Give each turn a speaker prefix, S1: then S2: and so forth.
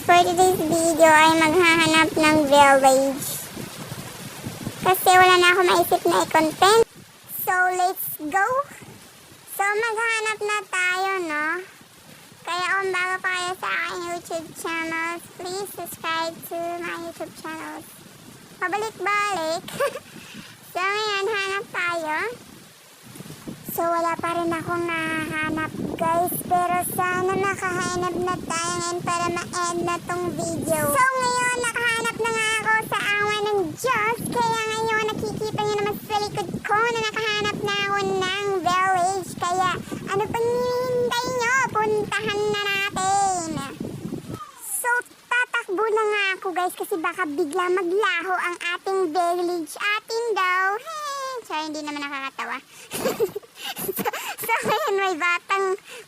S1: for today's video ay maghahanap ng village. Kasi wala na ako maisip na i-content. So, let's go! So, maghahanap na tayo, no? Kaya kung bago pa kayo sa aking YouTube channels, please subscribe to my YouTube channels. Pabalik-balik. So, ngayon, hanap tayo. So, wala pa rin akong nahanap, guys. Pero sana makahanap na tayo ngayon para ma-end na tong video. So, ngayon, nakahanap na nga ako sa awa ng Diyos. Kaya ngayon, nakikita nyo naman sa likod ko na nakahanap na ako ng village. Kaya, ano pang hinihintay nyo? Puntahan na natin. So, tatakbo na nga ako, guys, kasi baka bigla maglaho ang ating village. Atin daw. Hey, sorry, hindi naman nakakatawa. So, ngayon